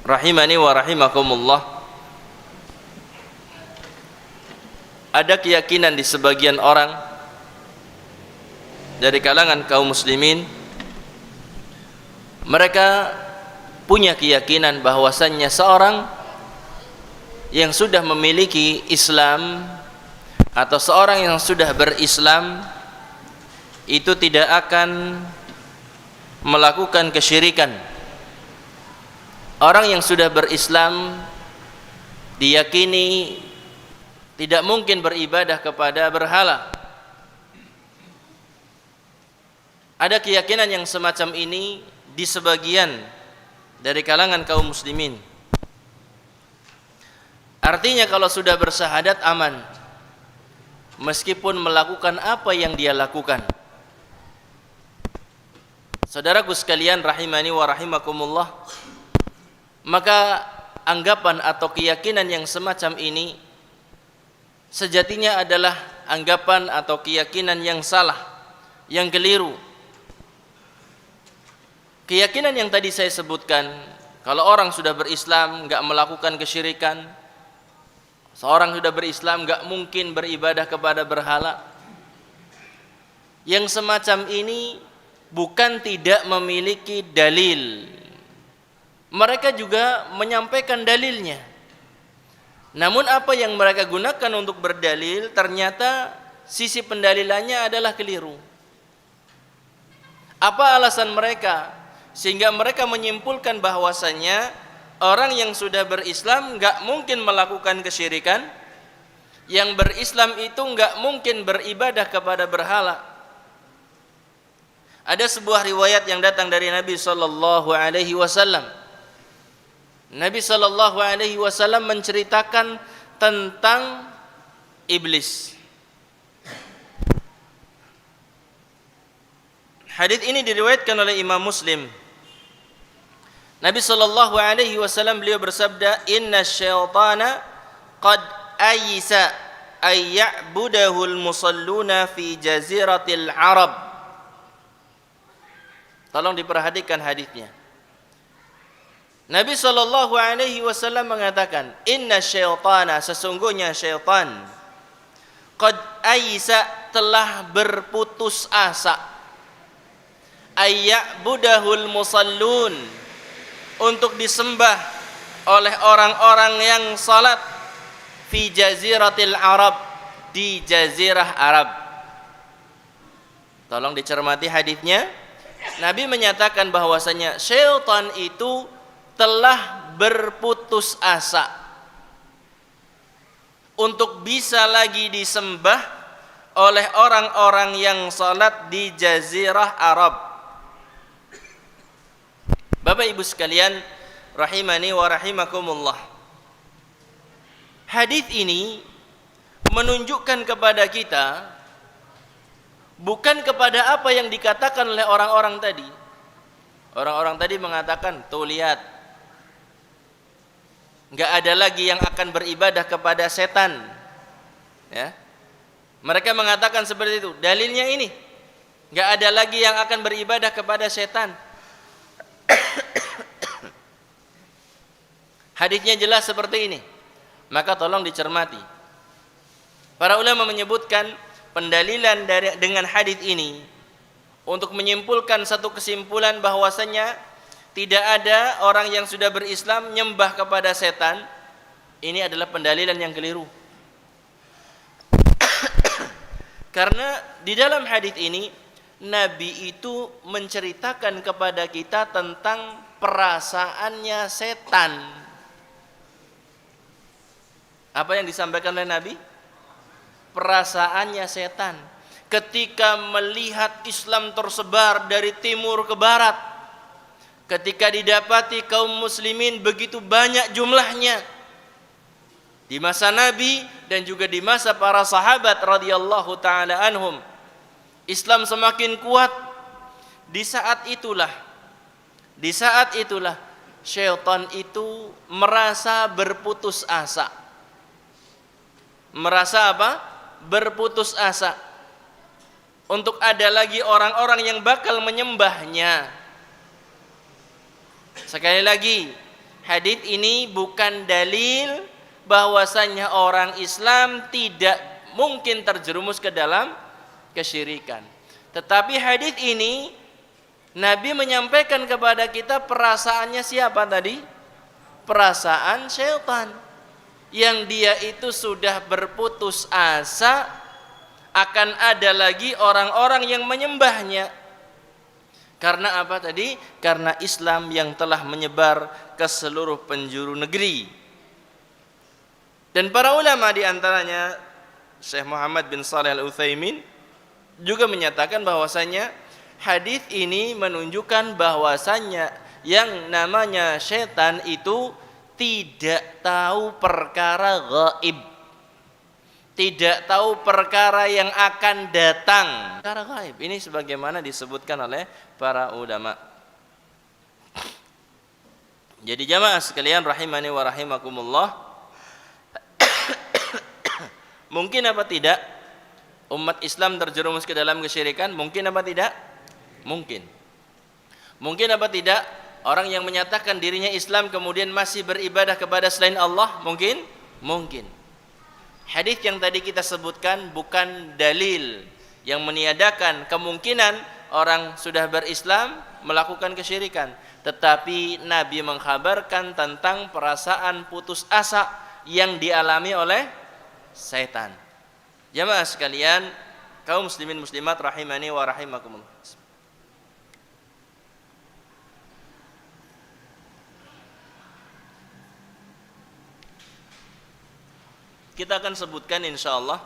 rahimani wa rahimakumullah. Ada keyakinan di sebagian orang dari kalangan kaum muslimin, mereka punya keyakinan bahwasannya seorang yang sudah memiliki Islam atau seorang yang sudah berislam itu tidak akan melakukan kesyirikan. Orang yang sudah berislam diyakini tidak mungkin beribadah kepada berhala. Ada keyakinan yang semacam ini di sebagian dari kalangan kaum muslimin. Artinya kalau sudah bersyahadat aman, meskipun melakukan apa yang dia lakukan. Saudaraku sekalian rahimani wa rahimakumullah, maka anggapan atau keyakinan yang semacam ini sejatinya adalah anggapan atau keyakinan yang salah, yang keliru. Keyakinan yang tadi saya sebutkan, kalau orang sudah berislam enggak melakukan kesyirikan, seorang sudah berislam enggak mungkin beribadah kepada berhala. Yang semacam ini bukan tidak memiliki dalil, mereka juga menyampaikan dalilnya. Namun apa yang mereka gunakan untuk berdalil ternyata sisi pendalilannya adalah keliru. Apa alasan mereka sehingga mereka menyimpulkan bahwasanya orang yang sudah berislam enggak mungkin melakukan kesyirikan, yang berislam itu enggak mungkin beribadah kepada berhala? Ada sebuah riwayat yang datang dari Nabi sallallahu alaihi wasallam. Nabi sallallahu alaihi wasallam menceritakan tentang iblis. Hadis ini diriwayatkan oleh Imam Muslim. Nabi sallallahu alaihi wasallam beliau bersabda, "Inna syaitana qad ayisa ay ya'budahu al-musalluna fi jaziratil Arab." Tolong diperhatikan hadisnya. Nabi sallallahu alaihi wasallam mengatakan, "Inna syaitana, sesungguhnya syaitan, qad ayisa, telah berputus asa, ay ya'budahul musallun, untuk disembah oleh orang-orang yang salat fi jaziratil Arab, di jazirah Arab." Tolong dicermati hadisnya. Nabi menyatakan bahwasanya syaitan itu telah berputus asa untuk bisa lagi disembah oleh orang-orang yang salat di jazirah Arab. Bapak Ibu sekalian rahimani wa rahimakumullah, hadis ini menunjukkan kepada kita bukan kepada apa yang dikatakan oleh orang-orang tadi. Orang-orang tadi mengatakan, tuh lihat, enggak ada lagi yang akan beribadah kepada setan, ya. Mereka mengatakan seperti itu. Dalilnya ini, enggak ada lagi yang akan beribadah kepada setan. Hadisnya jelas seperti ini. Maka tolong dicermati. Para ulama menyebutkan pendalilan dengan hadis ini untuk menyimpulkan satu kesimpulan bahwasanya tidak ada orang yang sudah berislam nyembah kepada setan. Ini adalah pendalilan yang keliru. Karena di dalam hadis ini Nabi itu menceritakan kepada kita tentang perasaannya setan. Apa yang disampaikan oleh Nabi? Perasaannya setan ketika melihat Islam tersebar dari timur ke barat, ketika didapati kaum muslimin begitu banyak jumlahnya di masa Nabi dan juga di masa para sahabat radhiyallahu taala anhum, Islam semakin kuat. Di saat itulah syaitan itu merasa berputus asa. Merasa apa? Berputus asa untuk ada lagi orang-orang yang bakal menyembahnya. Sekali lagi, hadis ini bukan dalil bahwasanya orang Islam tidak mungkin terjerumus ke dalam kesyirikan. Tetapi hadis ini Nabi menyampaikan kepada kita perasaannya siapa tadi? Perasaan syaitan, yang dia itu sudah berputus asa akan ada lagi orang-orang yang menyembahnya. Karena apa tadi? Karena Islam yang telah menyebar ke seluruh penjuru negeri. Dan para ulama di antaranya Syekh Muhammad bin Shalih Al-Utsaimin juga menyatakan bahwasanya hadis ini menunjukkan bahwasanya yang namanya setan itu tidak tahu perkara gaib, tidak tahu perkara yang akan datang. Perkara gaib ini sebagaimana disebutkan oleh para ulama. Jadi jamaah sekalian rahimani wa rahimakumullah, mungkin apa tidak umat Islam terjerumus ke dalam kesyirikan? Mungkin apa tidak? Mungkin. Mungkin apa tidak orang yang menyatakan dirinya Islam kemudian masih beribadah kepada selain Allah? Mungkin? Mungkin. Hadis yang tadi kita sebutkan bukan dalil yang meniadakan kemungkinan orang sudah berislam melakukan kesyirikan, tetapi Nabi mengkhabarkan tentang perasaan putus asa yang dialami oleh setan. Jamaah sekalian, kaum muslimin muslimat rahimani wa rahimakumullah. Kita akan sebutkan insyaallah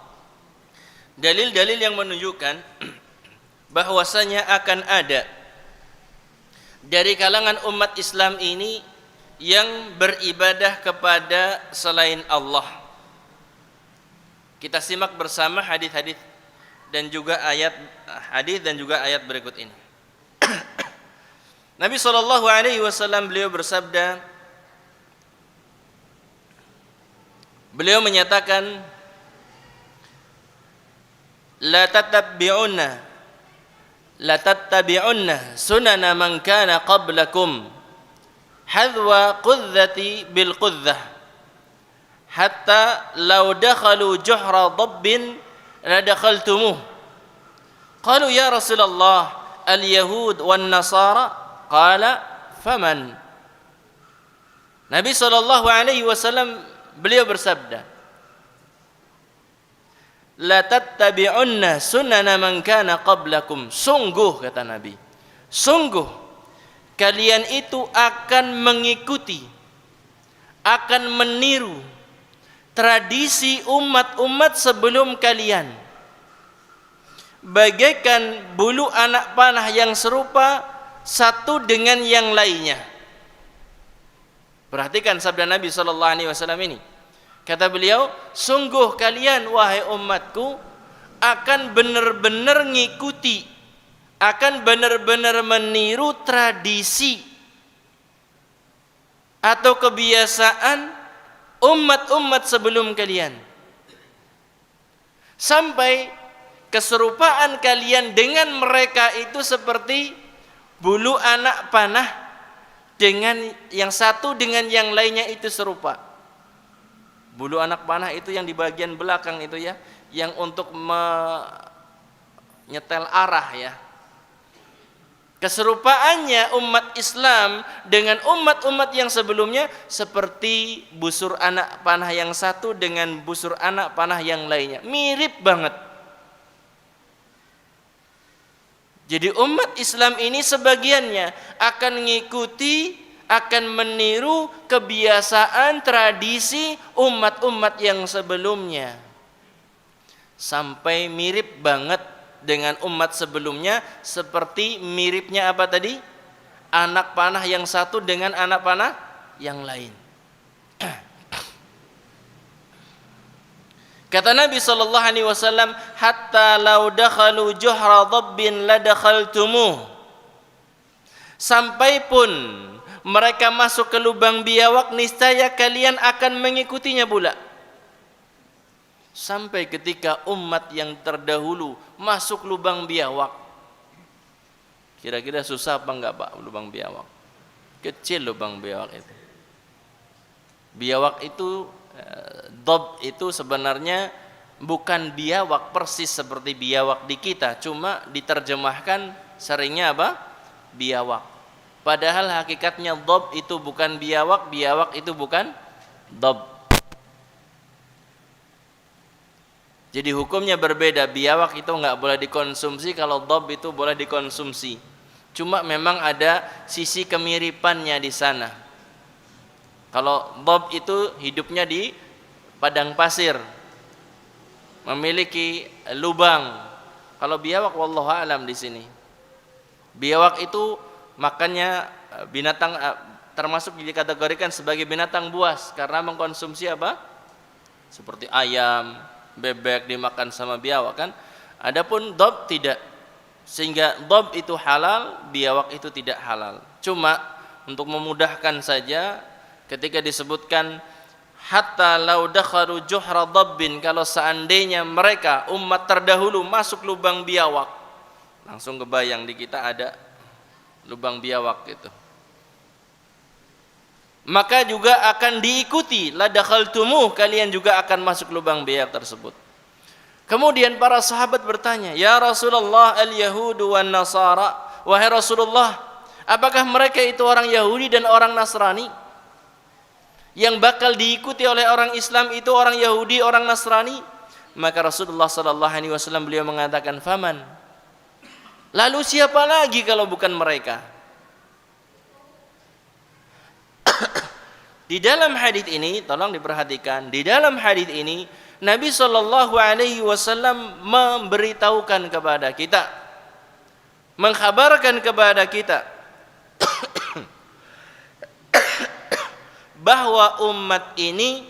dalil-dalil yang menunjukkan bahwasanya akan ada dari kalangan umat Islam ini yang beribadah kepada selain Allah. Kita simak bersama hadis-hadis dan juga hadis dan juga ayat berikut ini. Nabi SAW beliau bersabda, beliau menyatakan, la tattabi'unna sunana man kana qablakum hadwa qudzati bil qudzah hatta law dakhalu juhra dabbin la dakhaltumuh. Qalu ya Rasulullah al yahud wan nasara, qala faman. Nabi SAW beliau bersabda, la tattabi'unna sunana man kana qablakum. Sungguh, kata Nabi, sungguh kalian itu akan mengikuti, akan meniru tradisi umat-umat sebelum kalian, bagaikan bulu anak panah yang serupa satu dengan yang lainnya. Perhatikan sabda Nabi SAW ini. Kata beliau, sungguh kalian wahai umatku akan benar-benar ngikuti, akan benar-benar meniru tradisi atau kebiasaan umat-umat sebelum kalian, sampai keserupaan kalian dengan mereka itu seperti bulu anak panah, dengan yang satu dengan yang lainnya itu serupa. Bulu anak panah itu yang di bagian belakang itu ya, yang untuk menyetel arah ya. Keserupaannya umat Islam dengan umat-umat yang sebelumnya seperti busur anak panah yang satu dengan busur anak panah yang lainnya, mirip banget. Jadi umat Islam ini sebagiannya akan mengikuti, akan meniru kebiasaan tradisi umat-umat yang sebelumnya, sampai mirip banget dengan umat sebelumnya, seperti miripnya apa tadi? Anak panah yang satu dengan anak panah yang lain. Kata Nabi SAW, hatta law dakhalu juhra dabbin la dakhaltumuh. Sampai pun mereka masuk ke lubang biawak, niscaya kalian akan mengikutinya pula. Sampai ketika umat yang terdahulu masuk lubang biawak, kira-kira susah apa enggak Pak lubang biawak? Kecil lubang biawak itu. Biawak itu dhab itu sebenarnya bukan biawak persis seperti biawak di kita, cuma diterjemahkan seringnya apa? Biawak. Padahal hakikatnya dhab itu bukan biawak, biawak itu bukan dhab. Jadi hukumnya berbeda. Biawak itu nggak boleh dikonsumsi, kalau dhab itu boleh dikonsumsi. Cuma memang ada sisi kemiripannya di sana. Kalau dhab itu hidupnya di padang pasir, memiliki lubang. Kalau biawak, wallahu alam di sini. Biawak itu makannya binatang, termasuk dikategorikan sebagai binatang buas karena mengkonsumsi apa? Seperti ayam, bebek dimakan sama biawak kan. Adapun dhab tidak. Sehingga dhab itu halal, biawak itu tidak halal. Cuma untuk memudahkan saja ketika disebutkan hatta law dakhalu juhra dhabbin, kalau seandainya mereka umat terdahulu masuk lubang biawak, langsung kebayang di kita ada lubang biawak gitu. Maka juga akan diikuti, la dakhaltumuh, kalian juga akan masuk lubang biawak tersebut. Kemudian para sahabat bertanya, ya Rasulullah, al-yahudu wan nasara, wahai Rasulullah, apakah mereka itu orang Yahudi dan orang Nasrani? Yang bakal diikuti oleh orang Islam itu orang Yahudi, orang Nasrani? Maka Rasulullah sallallahu alaihi wasallam beliau mengatakan, faman, lalu siapa lagi kalau bukan mereka? Di dalam hadis ini, tolong diperhatikan, di dalam hadis ini Nabi sallallahu alaihi wasallam memberitahukan kepada kita, mengkhabarkan kepada kita bahwa umat ini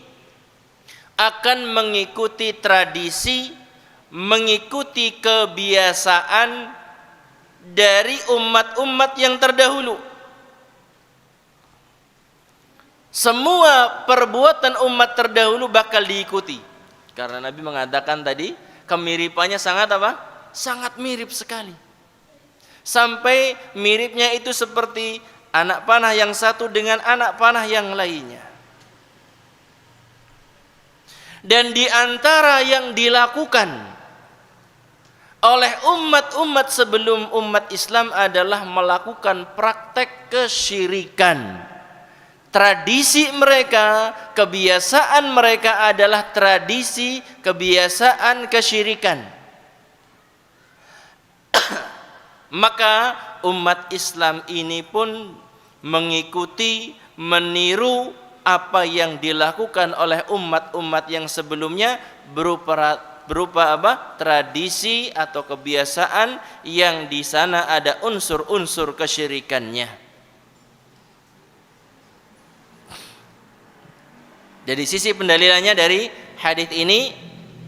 akan mengikuti tradisi, mengikuti kebiasaan dari umat-umat yang terdahulu. Semua perbuatan umat terdahulu bakal diikuti. Karena Nabi mengatakan tadi, kemiripannya sangat apa? Sangat mirip sekali. Sampai miripnya itu seperti anak panah yang satu dengan anak panah yang lainnya. Dan di antara yang dilakukan oleh umat-umat sebelum umat Islam adalah melakukan praktek kesyirikan. Tradisi mereka, kebiasaan mereka adalah tradisi, kebiasaan kesyirikan. Maka umat Islam ini pun mengikuti, meniru apa yang dilakukan oleh umat-umat yang sebelumnya berupa apa? Tradisi atau kebiasaan yang di sana ada unsur-unsur kesyirikannya. Jadi sisi pendalilannya dari hadis ini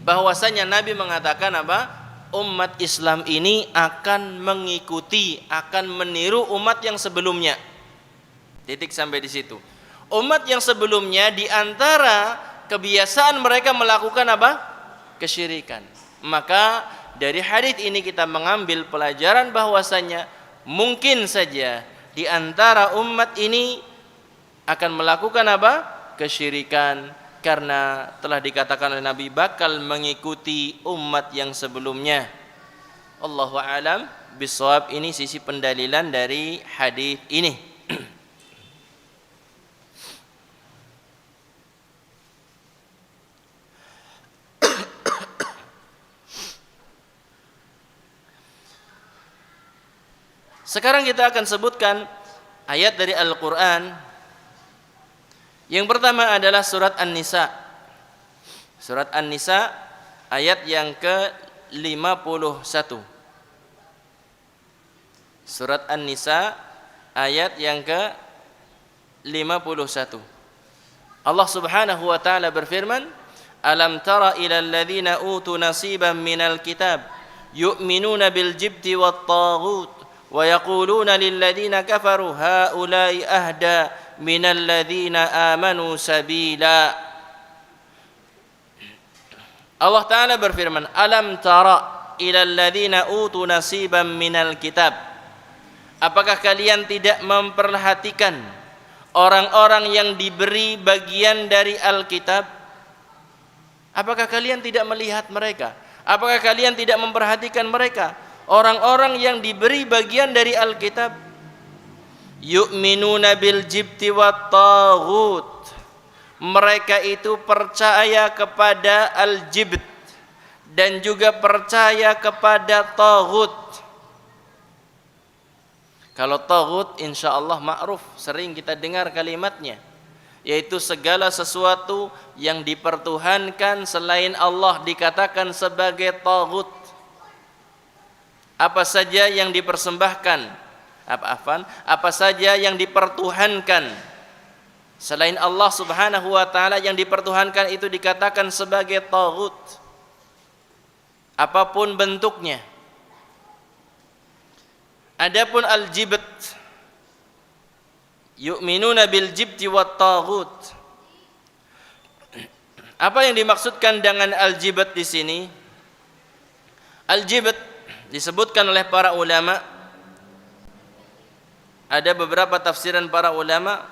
bahwasanya Nabi mengatakan apa? Umat Islam ini akan mengikuti, akan meniru umat yang sebelumnya. Titik sampai di situ. Umat yang sebelumnya di antara kebiasaan mereka melakukan apa? Kesyirikan. Maka dari hadis ini kita mengambil pelajaran bahwasanya mungkin saja di antara umat ini akan melakukan apa? Kesyirikan, karena telah dikatakan oleh Nabi bakal mengikuti umat yang sebelumnya. Allahu a'lam bishawab. Ini sisi pendalilan dari hadis ini. Sekarang kita akan sebutkan ayat dari Al-Quran. Yang pertama adalah surat An-Nisa. Surat An-Nisa ayat yang ke-51. Surat An-Nisa ayat yang ke-51. Allah Subhanahu wa taala berfirman, "Alam tara ilal ladzina utu nasiban minal kitab yu'minuna bil jibti wat taghut wa yaquluna lil ladzina kafaru haula'i ahda minal ladzina amanu sabila." Allah taala berfirman, "Alam tara ilal ladzina utu nasiban minal kitab." Apakah kalian tidak memperhatikan orang-orang yang diberi bagian dari Alkitab? Apakah kalian tidak melihat mereka? Apakah kalian tidak memperhatikan mereka? Orang-orang yang diberi bagian dari Alkitab, yu'minuna bil jibti wat taghut. Mereka itu percaya kepada al-jibt dan juga percaya kepada taghut. Kalau taghut insyaallah ma'ruf, sering kita dengar kalimatnya, yaitu segala sesuatu yang dipertuhankan selain Allah dikatakan sebagai taghut. Apa saja yang dipersembahkan, apa saja yang dipertuhankan selain Allah Subhanahu wa taala, yang dipertuhankan itu dikatakan sebagai taghut, apapun bentuknya. Adapun al-jibt, yu'minuna bil jibti wat taghut. Apa yang dimaksudkan dengan al-jibt di sini? Al-jibt disebutkan oleh para ulama, ada beberapa tafsiran para ulama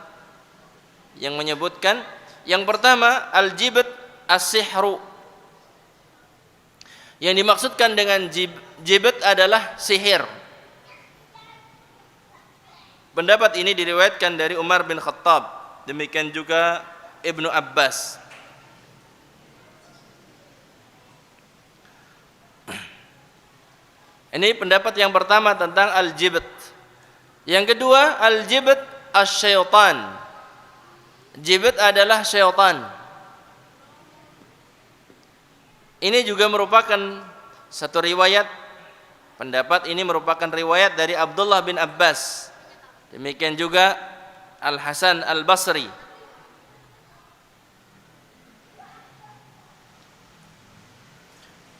yang menyebutkan, yang pertama al-jibt as-sihru. Yang dimaksudkan dengan jibt adalah sihir. Pendapat ini diriwayatkan dari Umar bin Khattab, demikian juga Ibnu Abbas. Ini pendapat yang pertama tentang al-jibt. Yang kedua, al-jibt as-syaitan. Jibt adalah syaitan. Ini juga merupakan satu riwayat. Pendapat ini merupakan riwayat dari Abdullah bin Abbas. Demikian juga Al-Hasan Al-Basri.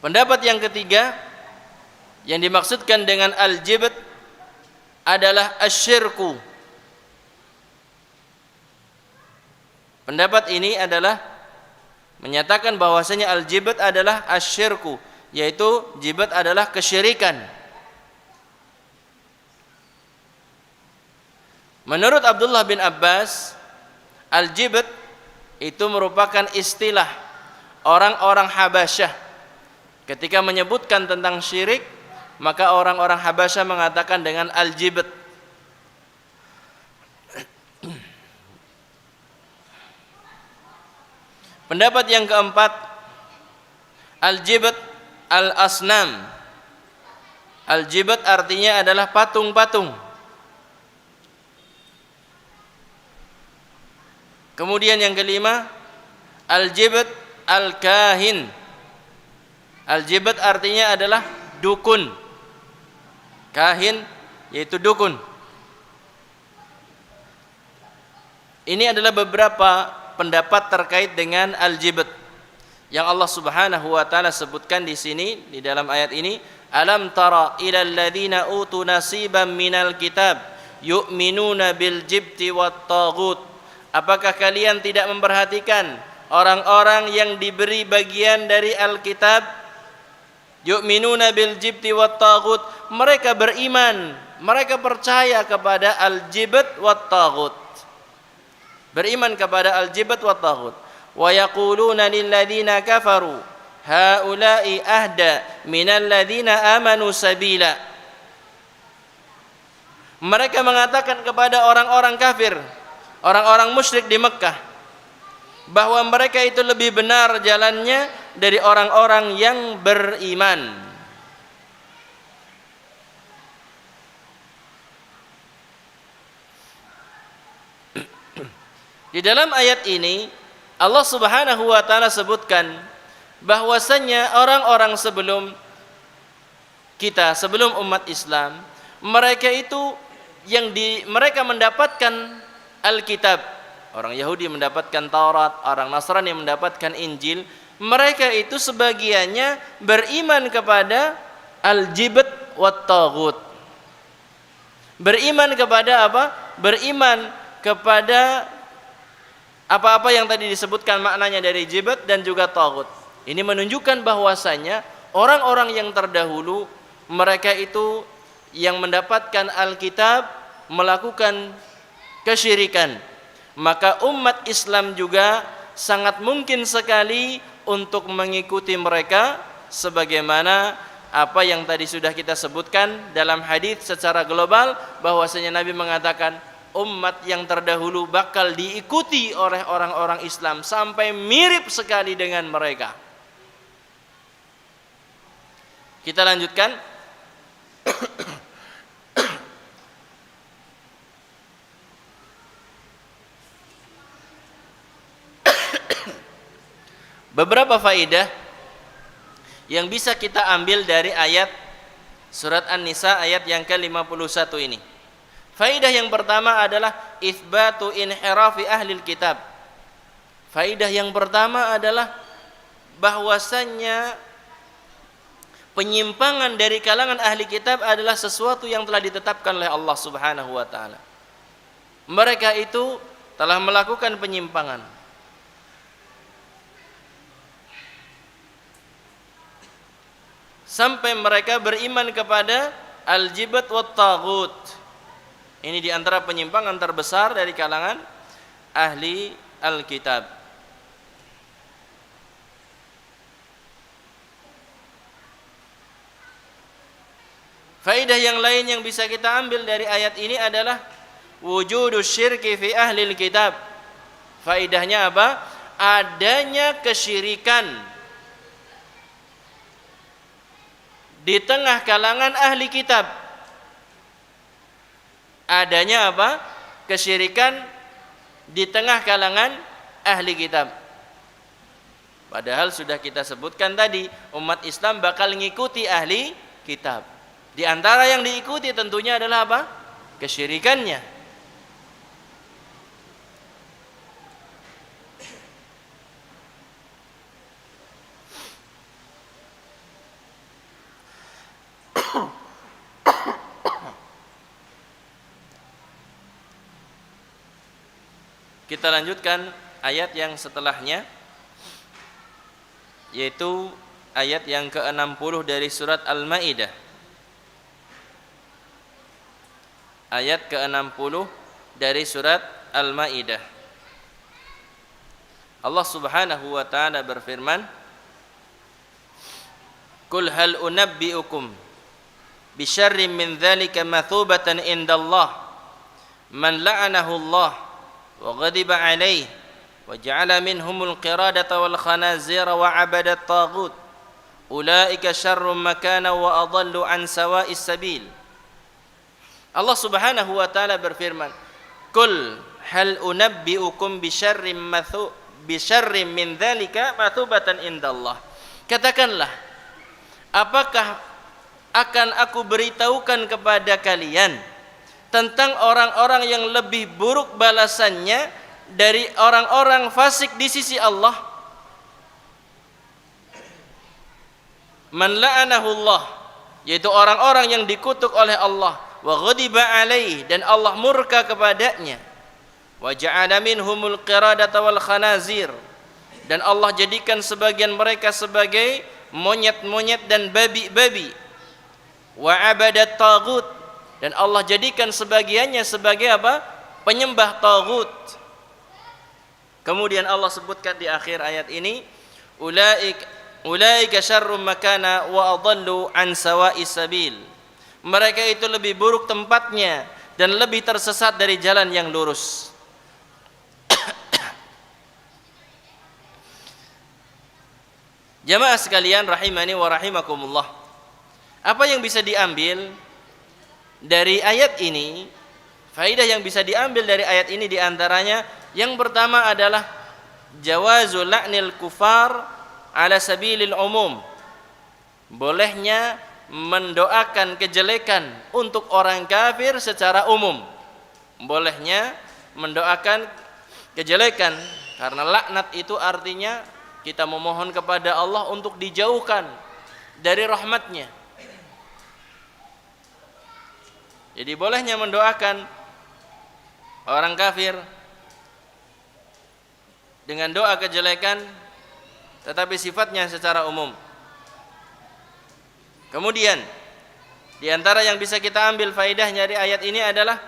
Pendapat yang ketiga, yang dimaksudkan dengan al-jibt adalah asyirku. Pendapat ini adalah menyatakan bahwasanya al-jibt adalah asyirku, yaitu jibt adalah kesyirikan. Menurut Abdullah bin Abbas, al-jibt itu merupakan istilah orang-orang Habasyah. Ketika menyebutkan tentang syirik, maka orang-orang Habasyah mengatakan dengan al-jibt. Pendapat yang keempat, al-jibt al-asnam. Al-jibt artinya adalah patung-patung. Kemudian yang kelima, al-jibt al-kahin. Al-jibt artinya adalah dukun. Kahin yaitu dukun. Ini adalah beberapa pendapat terkait dengan al-jibt yang Allah Subhanahu wa taala sebutkan di sini di dalam ayat ini. Alam tara ilal ladzina utu nasiban minal kitab yu'minuna bil jibti wat taghut. Apakah kalian tidak memperhatikan orang-orang yang diberi bagian dari Alkitab? Yu'minuna bil jibti wat taghut. Mereka beriman, mereka percaya kepada al-jibt wat taghut. Beriman kepada al-jibt wa taghut. Wa yaquluna lil ladzina kafaru haula'i ahda minal ladzina amanu sabila. Mereka mengatakan kepada orang-orang kafir, orang-orang musyrik di Mekkah, bahwa mereka itu lebih benar jalannya dari orang-orang yang beriman. Di dalam ayat ini Allah Subhanahu wa taala sebutkan bahwasanya orang-orang sebelum kita, sebelum umat Islam, mereka itu mereka mendapatkan Alkitab. Orang Yahudi mendapatkan Taurat, orang Nasrani mendapatkan Injil. Mereka itu sebagiannya beriman kepada al-jibt wat taghut. Beriman kepada apa? Beriman kepada apa-apa yang tadi disebutkan maknanya dari jibt dan juga taghut. Ini menunjukkan bahwasanya orang-orang yang terdahulu, mereka itu yang mendapatkan Alkitab melakukan kesyirikan. maka umat Islam juga sangat mungkin sekali untuk mengikuti mereka, sebagaimana apa yang tadi sudah kita sebutkan dalam hadis secara global, bahwasanya Nabi mengatakan umat yang terdahulu bakal diikuti oleh orang-orang Islam sampai mirip sekali dengan mereka. Kita lanjutkan. Beberapa faedah yang bisa kita ambil dari ayat surat An-Nisa ayat yang ke-51 ini. Faedah yang pertama adalah itsbatu inhirafi ahlil kitab. Faedah yang pertama adalah bahwasannya penyimpangan dari kalangan ahli kitab adalah sesuatu yang telah ditetapkan oleh Allah Subhanahu wa taala. Mereka itu telah melakukan penyimpangan. Sampai mereka beriman kepada al-jibt wat taghut. Ini di antara penyimpangan terbesar dari kalangan ahli Alkitab. Faedah yang lain yang bisa kita ambil dari ayat ini adalah wujudus syirki fi ahli Alkitab. Faedahnya apa? Adanya kesyirikan di tengah kalangan ahli kitab. Adanya apa? Kesyirikan di tengah kalangan ahli kitab. Padahal sudah kita sebutkan tadi, umat Islam bakal mengikuti ahli kitab. Di antara yang diikuti tentunya adalah apa? Kesyirikannya. Kita lanjutkan ayat yang setelahnya, yaitu ayat yang ke-60 dari surat Al-Maidah. Ayat ke-60 dari surat Al-Maidah. Allah Subhanahu wa taala berfirman, "Qul hal unabbiukum bi syarrin min dzalika mathubatan indallah man la'anahu Allah wa ghadiba alaihi wa ja'ala minhumul qiradata wal khanazira wa 'abada at-taghut ulaika syarrun makana wa adallu an sawa'is sabil." Allah Subhanahu wa taala berfirman, "Qul hal unabbiukum bi syarrin min dzalika mathubatan indallah." Katakanlah, apakah akan aku beritahukan kepada kalian tentang orang-orang yang lebih buruk balasannya dari orang-orang fasik di sisi Allah? Man la'anahu Allah, yaitu orang-orang yang dikutuk oleh Allah, wa ghadiba alaihi, dan Allah murka kepadanya, wa ja'ala minhumul qiradata wal khanazir, dan Allah jadikan sebagian mereka sebagai monyet-monyet dan babi-babi, wa abadat taghut, dan Allah jadikan sebagiannya sebagai apa? Penyembah taghut. Kemudian Allah sebutkan di akhir ayat ini, ulaika syarrum makana wa adallu an sawa'is sabil. Mereka itu lebih buruk tempatnya dan lebih tersesat dari jalan yang lurus. Jamaah sekalian rahimani wa rahimakumullah. Apa yang bisa diambil dari ayat ini? Faidah yang bisa diambil dari ayat ini diantaranya, yang pertama adalah jawazul la'nil kufar ala sabilil umum. Bolehnya mendoakan kejelekan untuk orang kafir secara umum. Bolehnya mendoakan kejelekan, karena laknat itu artinya kita memohon kepada Allah untuk dijauhkan dari rahmatnya. Jadi bolehnya mendoakan orang kafir dengan doa kejelekan, tetapi sifatnya secara umum. Kemudian di antara yang bisa kita ambil faedahnya dari ayat ini adalah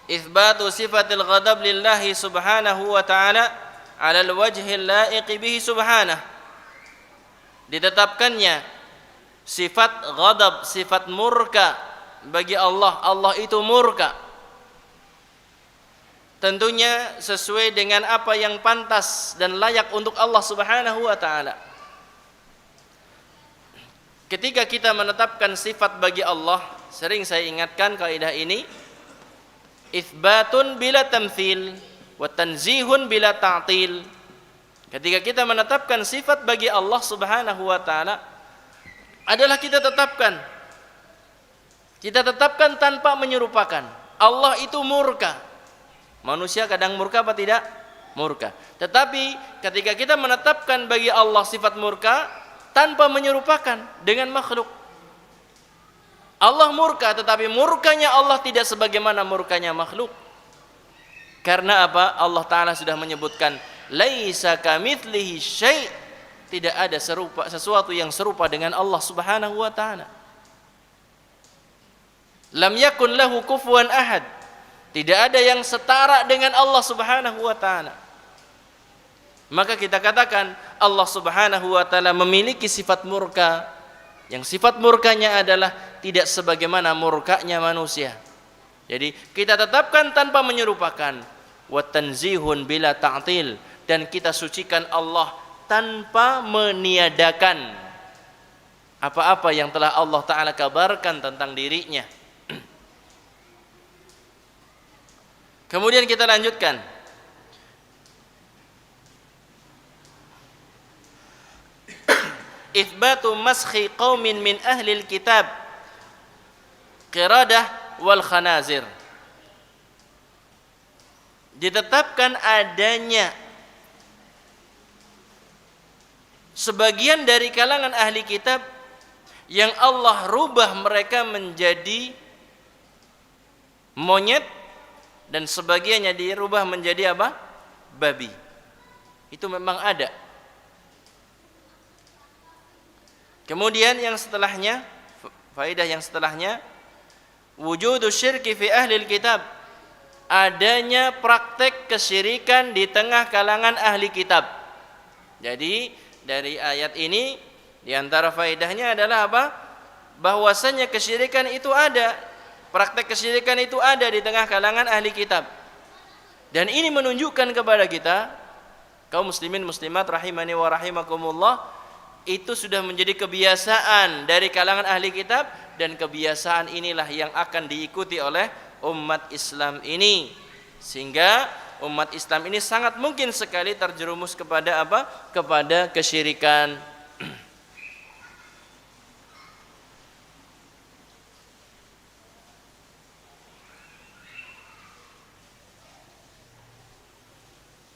itsbatu sifatil ghadab lillahi subhanahu wa ta'ala 'ala al-wajhi al-la'iq bihi subhanahu. Ditetapkannya sifat ghadab, sifat murka bagi Allah. Allah itu murka. Tentunya sesuai dengan apa yang pantas dan layak untuk Allah subhanahu wa ta'ala. Ketika kita menetapkan sifat bagi Allah, sering saya ingatkan kaidah ini, itsbatun bila tamtsil wa tanzihun bila ta'til. Ketika kita menetapkan sifat bagi Allah subhanahu wa ta'ala, adalah kita tetapkan tanpa menyerupakan. Allah itu murka. Manusia kadang murka apa tidak? Murka. Tetapi ketika kita menetapkan bagi Allah sifat murka tanpa menyerupakan dengan makhluk. Allah murka, tetapi murkanya Allah tidak sebagaimana murkanya makhluk. Karena apa? Allah Ta'ala sudah menyebutkan laisa kamitslihi syai', tidak ada sesuatu yang serupa dengan Allah subhanahu wa ta'ala. Lam yakun lahu kufuwan ahad, tidak ada yang setara dengan Allah subhanahu wa ta'ala. Maka kita katakan Allah subhanahu wa ta'ala memiliki sifat murka, yang sifat murkanya adalah tidak sebagaimana murkanya manusia. Jadi kita tetapkan tanpa menyerupakan, wa tanzihun bila ta'til, dan kita sucikan Allah tanpa meniadakan apa-apa yang telah Allah Ta'ala kabarkan tentang dirinya. Kemudian kita lanjutkan. Itsbatu maskhi qaumin min ahlil kitab qiradah wal khanazir. Ditetapkan adanya sebagian dari kalangan ahli kitab yang Allah rubah mereka menjadi monyet, dan sebagiannya dirubah menjadi apa? Babi. Itu memang ada. Kemudian yang setelahnya, faedah yang setelahnya, wujudu syirki fi ahlil kitab, adanya praktek kesyirikan di tengah kalangan ahli kitab. Jadi dari ayat ini diantara faedahnya adalah apa? Bahwasanya kesyirikan itu ada, praktek kesyirikan itu ada di tengah kalangan ahli kitab. Dan ini menunjukkan kepada kita, kaum muslimin muslimat rahimani wa rahimakumullah, itu sudah menjadi kebiasaan dari kalangan ahli kitab, dan kebiasaan inilah yang akan diikuti oleh umat Islam ini, sehingga umat Islam ini sangat mungkin sekali terjerumus kepada apa? Kepada kesyirikan.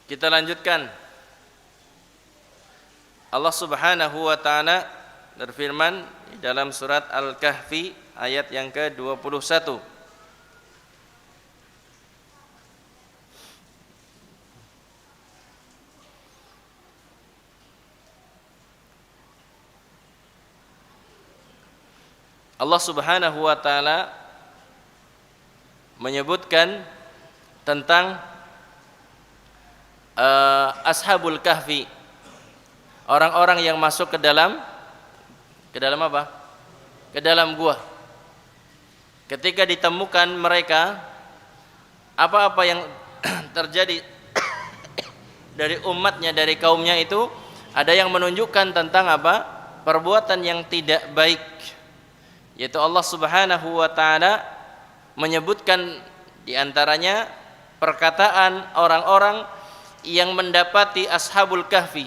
Kita lanjutkan. Allah Subhanahu wa ta'ala berfirman dalam surat Al-Kahfi ayat yang ke-21. Allah Subhanahu wa ta'ala menyebutkan tentang Ashabul Kahfi, orang-orang yang masuk ke dalam apa? Ke dalam gua. Ketika ditemukan mereka, apa-apa yang terjadi dari umatnya, dari kaumnya itu, ada yang menunjukkan tentang apa? Perbuatan yang tidak baik. Yaitu Allah Subhanahu wa ta'ala menyebutkan diantaranya perkataan orang-orang yang mendapati Ashabul Kahfi.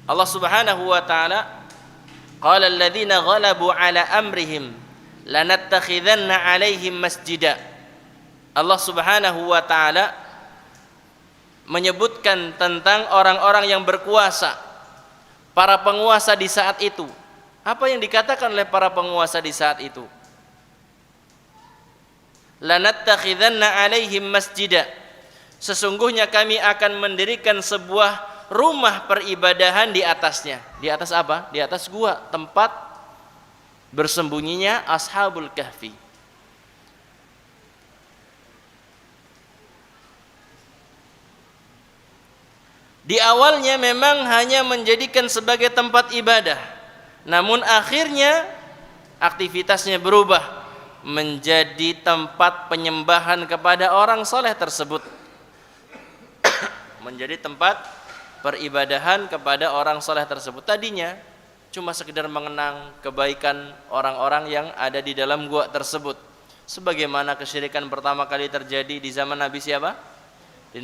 Allah Subhanahu wa ta'ala, qala alladhina ghalabu ala amrihim lanattakhidhanna alaihim masjida. Allah Subhanahu wa ta'ala menyebutkan tentang orang-orang yang berkuasa, para penguasa di saat itu. Apa yang dikatakan oleh para penguasa di saat itu? Lanattakhidhanna alaihim masjida, sesungguhnya kami akan mendirikan sebuah rumah peribadahan di atasnya. Di atas apa? Di atas gua, tempat bersembunyinya Ashabul Kahfi. Di awalnya memang hanya menjadikan sebagai tempat ibadah, namun akhirnya aktivitasnya berubah menjadi tempat penyembahan kepada orang soleh tersebut, menjadi tempat peribadahan kepada orang soleh tersebut. Tadinya cuma sekedar mengenang kebaikan orang-orang yang ada di dalam gua tersebut, sebagaimana kesyirikan pertama kali terjadi di zaman Nabi siapa? Di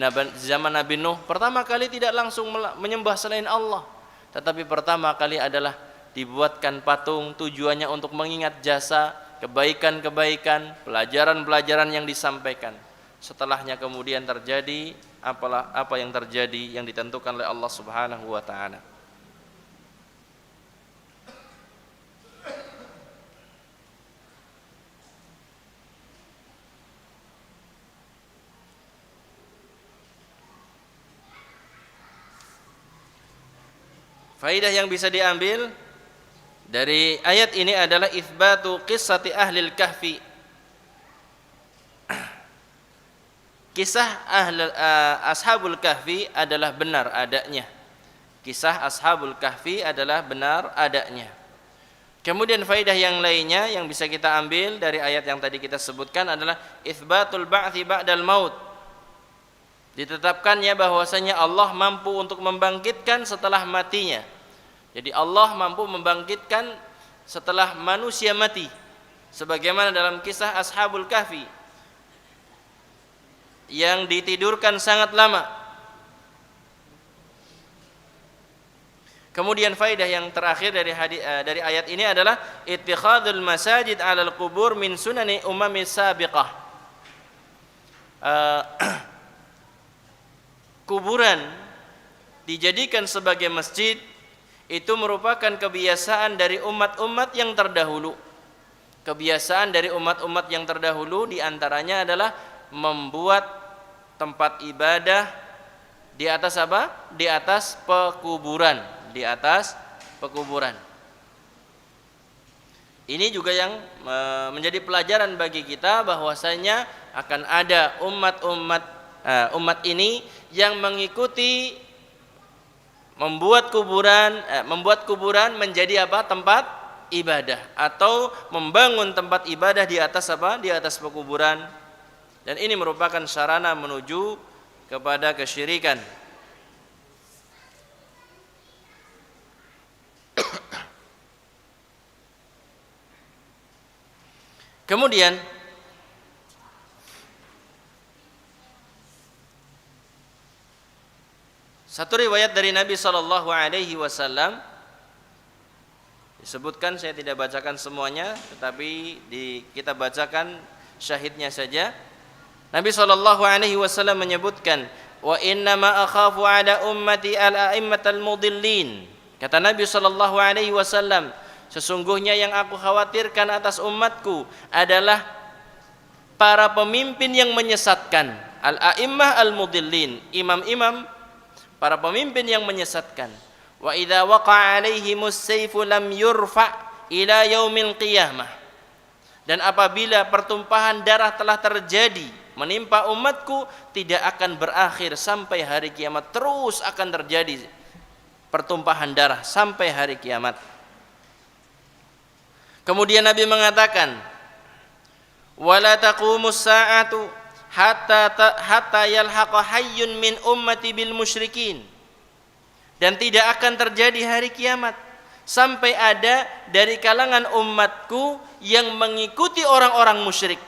zaman Nabi Nuh. Pertama kali tidak langsung menyembah selain Allah, tetapi pertama kali adalah dibuatkan patung, tujuannya untuk mengingat jasa, kebaikan-kebaikan, pelajaran-pelajaran yang disampaikan. Setelahnya kemudian terjadi apa yang terjadi yang ditentukan oleh Allah Subhanahu wa taala. Faidah yang bisa diambil dari ayat ini adalah itsbatu qissati ahlil kahfi. Kisah ashabul kahfi adalah benar adanya. Kisah ashabul kahfi adalah benar adanya. Kemudian faidah yang lainnya yang bisa kita ambil dari ayat yang tadi kita sebutkan adalah itsbatul ba'tsi ba'dal maut. Ditetapkannya bahwasanya Allah mampu untuk membangkitkan setelah matinya. Jadi Allah mampu membangkitkan setelah manusia mati, sebagaimana dalam kisah ashabul kahfi yang ditidurkan sangat lama. Kemudian faidah yang terakhir dari ayat ini adalah ittikhadul masajid 'alal qubur min sunani umami sabiqah. Kuburan dijadikan sebagai masjid itu merupakan kebiasaan dari umat-umat yang terdahulu. Kebiasaan dari umat-umat yang terdahulu diantaranya adalah membuat tempat ibadah di atas apa? Di atas pekuburan, di atas pekuburan. Ini juga yang menjadi pelajaran bagi kita bahwasanya akan ada umat ini yang mengikuti membuat kuburan menjadi apa? Tempat ibadah, atau membangun tempat ibadah di atas apa? Di atas pekuburan. Dan ini merupakan sarana menuju kepada kesyirikan. Kemudian satu riwayat dari Nabi SAW disebutkan, saya tidak bacakan semuanya, tetapi kita bacakan syahidnya saja. Nabi SAW menyebutkan, wa inna ma akhafu ala ummati al-a'immatal mudillin. Kata Nabi SAW, sesungguhnya yang aku khawatirkan atas umatku adalah para pemimpin yang menyesatkan. Al-a'immah al-mudillin, imam-imam, para pemimpin yang menyesatkan. Wa idza waqa'a 'alaihimus sayfu lam yurfa' ila yaumil qiyamah. Dan apabila pertumpahan darah telah terjadi menimpa umatku, tidak akan berakhir sampai hari kiamat. Terus akan terjadi pertumpahan darah sampai hari kiamat. Kemudian Nabi mengatakan, wala taqumus sa'atu hatta yalhaqa hayyun min ummati bil musyrikin. Dan tidak akan terjadi hari kiamat sampai ada dari kalangan umatku yang mengikuti orang-orang musyrik.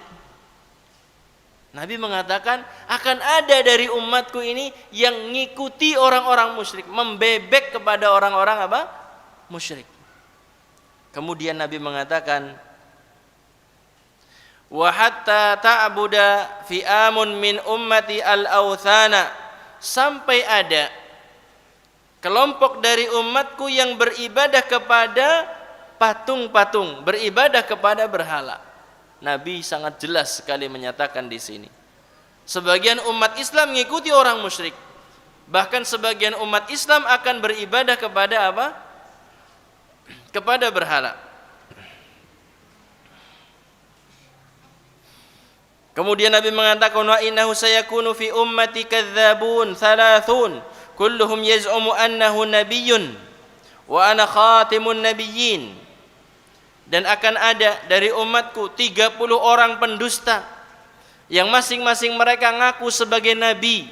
Nabi mengatakan akan ada dari umatku ini yang mengikuti orang-orang musyrik, membebek kepada orang-orang apa? Musyrik. Kemudian Nabi mengatakan, wa hatta ta'buda fi'amun min ummati al-awthana, sampai ada kelompok dari umatku yang beribadah kepada patung-patung, beribadah kepada berhala. Nabi sangat jelas sekali menyatakan di sini. Sebagian umat Islam mengikuti orang musyrik. Bahkan sebagian umat Islam akan beribadah kepada apa? Kepada berhala. Kemudian Nabi mengatakan, wa innahu sayakunu fi ummati kadzdzabun thalathun kulluhum yaz'umu annahu nabiyyun wa ana khatimun nabiyyin. Dan akan ada dari umatku 30 orang pendusta yang masing-masing mereka ngaku sebagai nabi.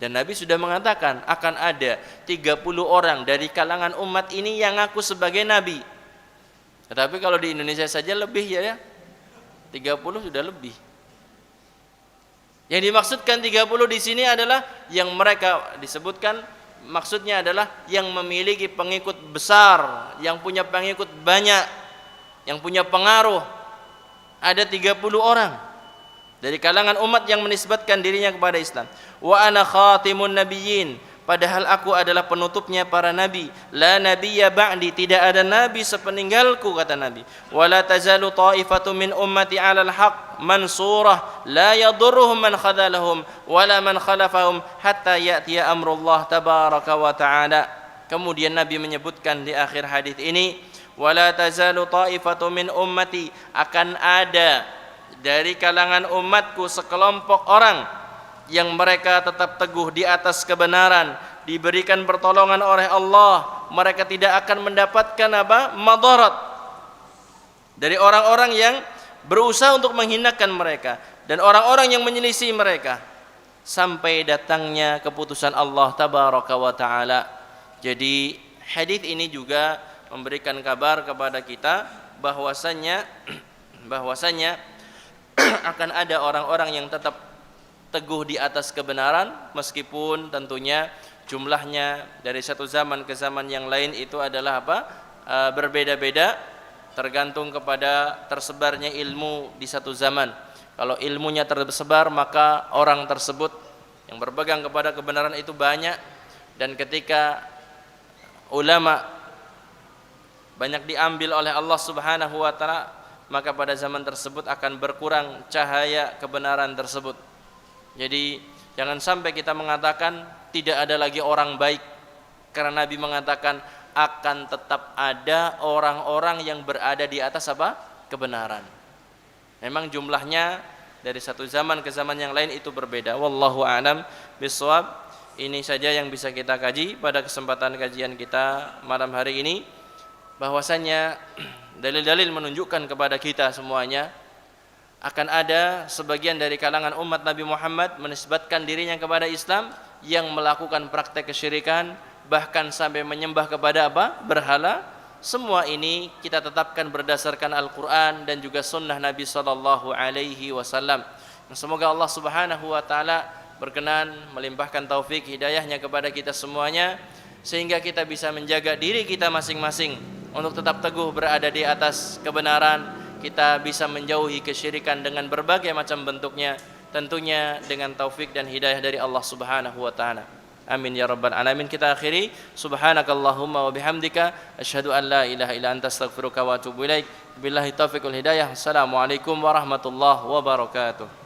Dan Nabi sudah mengatakan akan ada 30 orang dari kalangan umat ini yang ngaku sebagai nabi. Tetapi kalau di Indonesia saja lebih ya 30 sudah lebih. Yang dimaksudkan 30 di sini adalah yang mereka disebutkan, maksudnya adalah yang memiliki pengikut besar, yang punya pengikut banyak, yang punya pengaruh. Ada 30 orang dari kalangan umat yang menisbatkan dirinya kepada Islam. Wa ana khatimun nabiyyin, padahal aku adalah penutupnya para nabi. La nabiyya ba'di, tidak ada nabi sepeninggalku, kata Nabi. Wala tazalu ta'ifatu min ummati 'alal haqq mansurah la yadurruhum man khadalahum wala man khalafahum hatta ya'tiya amrullah tabaraka wa ta'ala. Kemudian Nabi menyebutkan di akhir hadis ini, wala tazalu ta'ifatu min ummati, akan ada dari kalangan umatku sekelompok orang yang mereka tetap teguh di atas kebenaran, diberikan pertolongan oleh Allah, mereka tidak akan mendapatkan madarat dari orang-orang yang berusaha untuk menghinakan mereka dan orang-orang yang menyelisih mereka sampai datangnya keputusan Allah tabaraka wa taala. Jadi hadis ini juga memberikan kabar kepada kita bahwasanya akan ada orang-orang yang tetap teguh di atas kebenaran, meskipun tentunya jumlahnya dari satu zaman ke zaman yang lain itu adalah berbeda-beda, tergantung kepada tersebarnya ilmu di satu zaman. Kalau ilmunya tersebar, maka orang tersebut yang berpegang kepada kebenaran itu banyak, dan ketika ulama banyak diambil oleh Allah Subhanahu wa taala, maka pada zaman tersebut akan berkurang cahaya kebenaran tersebut. Jadi jangan sampai kita mengatakan tidak ada lagi orang baik, karena Nabi mengatakan akan tetap ada orang-orang yang berada di atas kebenaran. Memang jumlahnya dari satu zaman ke zaman yang lain itu berbeda. Wallahu a'lam bishawab. Ini saja yang bisa kita kaji pada kesempatan kajian kita malam hari ini, bahwasanya dalil-dalil menunjukkan kepada kita semuanya akan ada sebagian dari kalangan umat Nabi Muhammad menisbatkan dirinya kepada Islam yang melakukan praktek kesyirikan, bahkan sampai menyembah kepada berhala. Semua ini kita tetapkan berdasarkan Al-Quran dan juga sunnah Nabi Sallallahu Alaihi Wasallam. Semoga Allah Subhanahu Wa Taala berkenan melimpahkan taufik hidayahnya kepada kita semuanya, sehingga kita bisa menjaga diri kita masing-masing untuk tetap teguh berada di atas kebenaran. Kita bisa menjauhi kesyirikan dengan berbagai macam bentuknya, tentunya dengan taufik dan hidayah dari Allah Subhanahu wa taala. Amin ya rabbal alamin. Kita akhiri, subhanakallahumma wa bihamdika asyhadu an la ilaha illa anta astaghfiruka wa atubu ilaik. Billahi taufiq wal hidayah. Assalamualaikum warahmatullahi wabarakatuh.